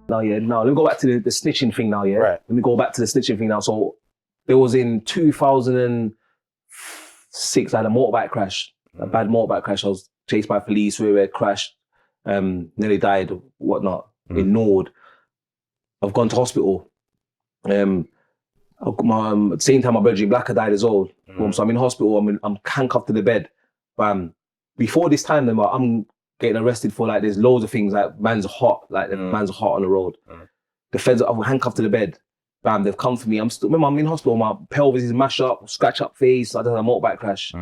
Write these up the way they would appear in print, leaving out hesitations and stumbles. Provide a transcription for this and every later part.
Now, yeah, now let me go back to the snitching thing now, yeah? Right. Let me go back to the snitching thing now. So there was in 2006, I had a motorbike crash, a bad motorbike crash. I was chased by police, we were crashed, nearly died, whatnot, in Nord. I've gone to hospital. At the same time, my brother Blacker died as well. So I'm in hospital, I'm handcuffed to the bed. Before this time, then, I'm getting arrested for like, there's loads of things, like man's hot on the road. The feds are handcuffed to the bed. Bam, they've come for me. Remember, I'm in hospital, my pelvis is mashed up, scratch up face, I done a motorbike crash.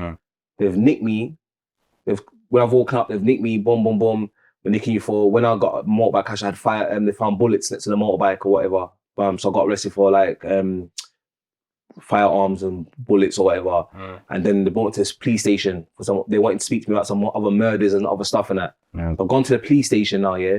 They've nicked me. When I've woken up, they've nicked me, boom, boom, boom. They're nicking you for, when I got a motorbike crash, I had fire, they found bullets next to the motorbike or whatever. So I got arrested for like, firearms and bullets or whatever. And then they brought me to this police station for they wanted to speak to me about some other murders and other stuff and that. So I've gone to the police station now, yeah?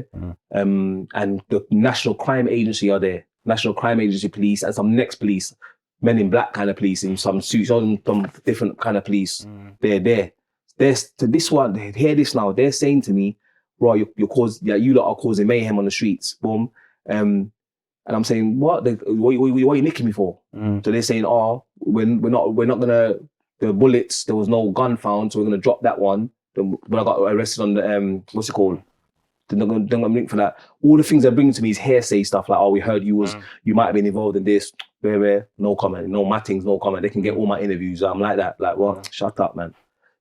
And the National Crime Agency are there. National Crime Agency police and some next police, men in black kind of police in some suits, some different kind of police. They're there. There's to this one, hear this now, they're saying to me, bro, you lot are causing mayhem on the streets, boom. And I'm saying, what are you nicking me for? So they're saying, we're not gonna, the bullets, there was no gun found, so we're gonna drop that one. Then when I got arrested on the, what's it called? They're not gonna link for that. All the things they're bringing to me is hearsay stuff, like, we heard you might have been involved in this, no comment, no mattings, no comment. They can get all my interviews. I'm like that, like, what? Shut up, man.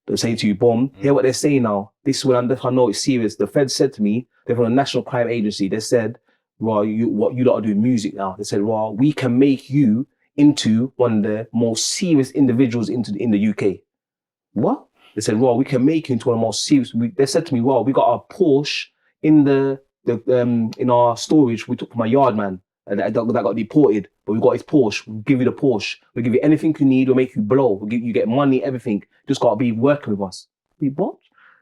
They're saying to you, boom, hear what they're saying now. This is when I know it's serious. The Feds said to me, they're from the National Crime Agency, they said, Raw, what you lot are doing music now. They said, Raw, we can make you into one of the most serious individuals in the UK. What? They said, Raw, we can make you into one of the most serious. They said to me, Raw, we got a Porsche in in our storage we took from my yard man that got deported, but we got his Porsche. We'll give you the Porsche. We'll give you anything you need. We'll make you blow. You get money, everything. Just got to be working with us. What?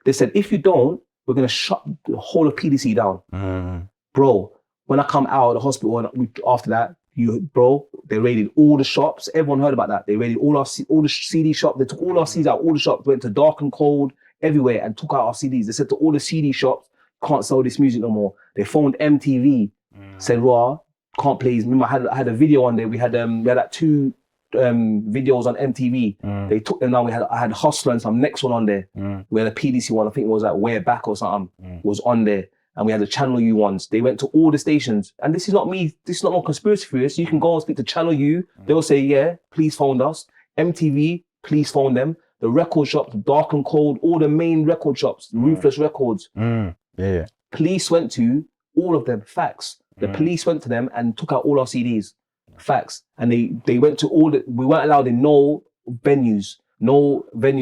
They said, if you don't, we're going to shut the whole of PDC down. Bro, when I come out of the hospital and after that, they raided all the shops. Everyone heard about that. They raided all the CD shops. They took all our CDs out. All the shops went to dark and cold everywhere and took out our CDs. They said to all the CD shops, can't sell this music no more. They phoned MTV, said, Raw, can't play. Remember, I had a video on there. We had like 2 videos on MTV. They took them down. I had Hustler and some next one on there. We had a PDC one. I think it was like Way Back or something. Was on there. And we had the Channel U ones. They went to all the stations. And this is not me. This is not no conspiracy theorist. You can go and speak to Channel U. They'll say, yeah, please phone us. MTV, please phone them. The record shops, Dark and Cold, all the main record shops, Ruthless Records. Yeah. Police went to all of them. Facts. The police went to them and took out all our CDs. Facts. And they went to we weren't allowed in no venues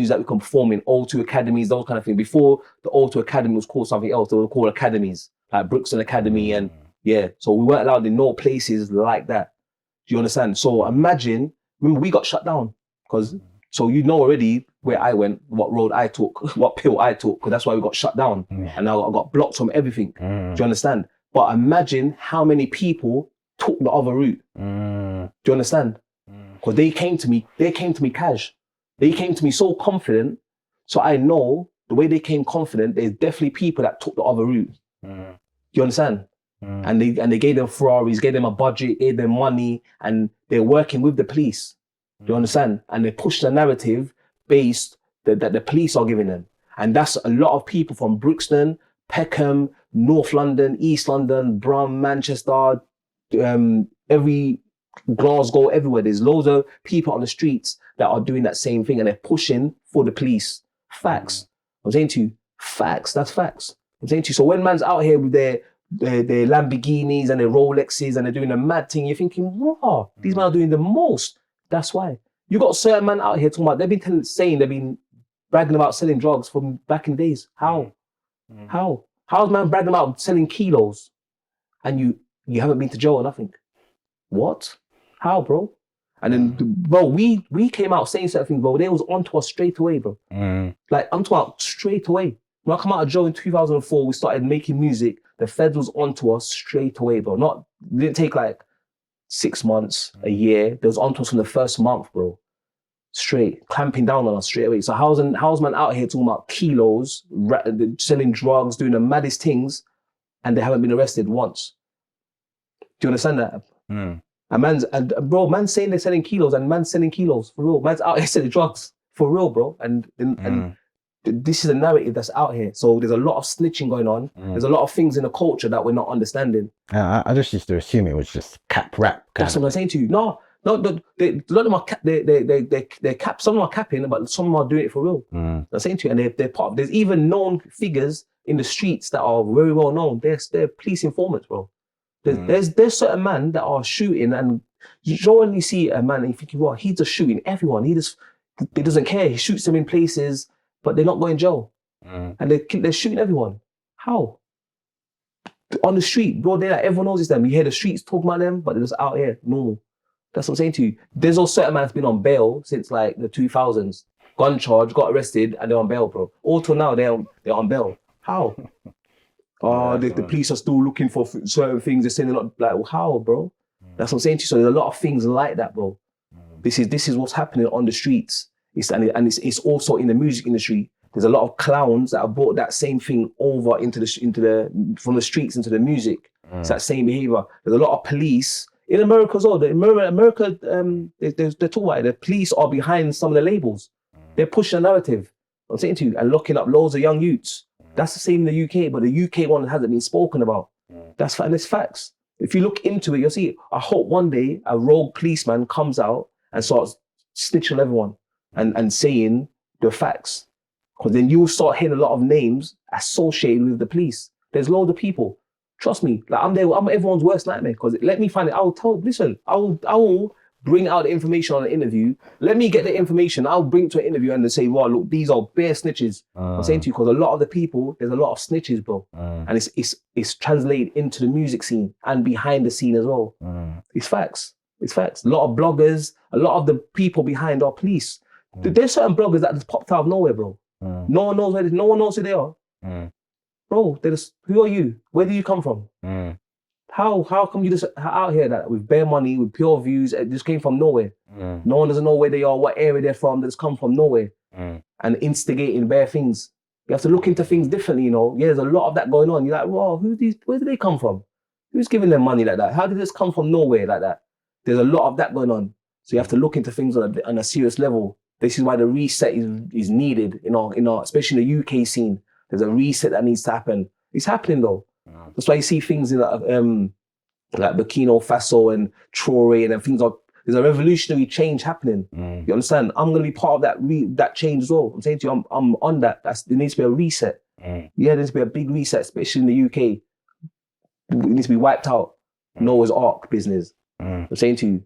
that we can perform in, O2 academies, those kind of things. Before the O2 Academy was called something else, they were called academies, like Brookston Academy and so we weren't allowed in no places like that. Do you understand? So imagine, remember we got shut down so you know already where I went, what road I took, what pill I took, because that's why we got shut down. And now I got blocked from everything. Do you understand? But imagine how many people took the other route. Do you understand? Because they came to me cash. They came to me so confident. So I know the way they came confident, there's definitely people that took the other route. Do you understand? And they gave them Ferraris, gave them a budget, gave them money, and they're working with the police. Do you understand? And they push the narrative based that the police are giving them. And that's a lot of people from Brookston, Peckham, North London, East London, Brum, Manchester, every Glasgow, everywhere. There's loads of people on the streets that are doing that same thing and they're pushing for the police. Facts. I'm saying to you, facts. That's facts. I'm saying to you, so when man's out here with their Lamborghinis and their Rolexes and they're doing a mad thing, you're thinking, wow, these men are doing the most. That's why. You got certain men out here talking about, they've been bragging about selling drugs from back in days. How? How's man bragging about selling kilos and you haven't been to jail or nothing? What? How, bro? And then, bro, we came out saying certain things, bro. They was onto us straight away, bro. Like, I'm talking about straight away. When I come out of jail in 2004, we started making music. The Feds was onto us straight away, bro. It didn't take like 6 months, a year. They was onto us from the first month, bro. Straight, clamping down on us straight away. So how's man out here talking about kilos, selling drugs, doing the maddest things, and they haven't been arrested once? Do you understand that? Mm. Bro, man's saying they're selling kilos and man's selling kilos for real. Man's out here selling drugs for real, bro. And this is a narrative that's out here. So there's a lot of snitching going on. There's a lot of things in the culture that we're not understanding. I just used to assume it was just cap rap. That's what I'm saying to you. No, a lot of them are they're cap. Some of them are capping, but some of them are doing it for real. I'm saying to you, and they're part of. There's even known figures in the streets that are very well known. They're police informants, bro. There's certain men that are shooting, and you only see a man and you think, well, he's just shooting everyone. He doesn't care. He shoots them in places, but they're not going to jail. And they're shooting everyone. How? On the street, bro, everyone knows it's them. You hear the streets talking about them, but they're just out here, normal. That's what I'm saying to you. There's also certain man that's been on bail since like the 2000s. Gun charge, got arrested, and they're on bail, bro. All till now, they're on bail. How? The police are still looking for certain things. They're saying they're not, like, well, how, bro? That's what I'm saying to you. So there's a lot of things like that, bro. This is what's happening on the streets. It's also in the music industry. There's a lot of clowns that have brought that same thing over from the streets into the music. It's that same behavior. There's a lot of police in America as well. America, they're talking about it. The police are behind some of the labels. They're pushing a narrative. I'm saying to you, and locking up loads of young youths. That's the same in the UK, but the UK one hasn't been spoken about. That's facts. If you look into it, you'll see. I hope one day a rogue policeman comes out and starts snitching on everyone and saying the facts. Because then you'll start hearing a lot of names associated with the police. There's loads of people. Trust me, like I'm everyone's worst nightmare. Because let me find it. I will bring out the information on an interview. Let me get the information. I'll bring to an interview and say, well, look, these are bare snitches. I'm saying to you, because a lot of the people, there's a lot of snitches, bro. And it's translated into the music scene and behind the scene as well. It's facts. It's facts. A lot of bloggers, a lot of the people behind are police. There's certain bloggers that just popped out of nowhere, bro. No one knows who they are. Bro, who are you? Where do you come from? How come you just out here that with bare money, with pure views, it just came from nowhere? No one doesn't know where they are, what area they're from, they just come from nowhere. And instigating bare things. You have to look into things differently, you know. Yeah, there's a lot of that going on. You're like, whoa, where do they come from? Who's giving them money like that? How did this come from nowhere like that? There's a lot of that going on. So you have to look into things on a serious level. This is why the reset is needed, especially in the UK scene. There's a reset that needs to happen. It's happening though. That's why you see things in like Burkina Faso and Traore and things like, there's a revolutionary change happening. You understand? I'm going to be part of that change as well. I'm saying to you, I'm on that. There needs to be a reset. Yeah, there needs to be a big reset, especially in the UK. It needs to be wiped out. Noah's Ark business. I'm saying to you,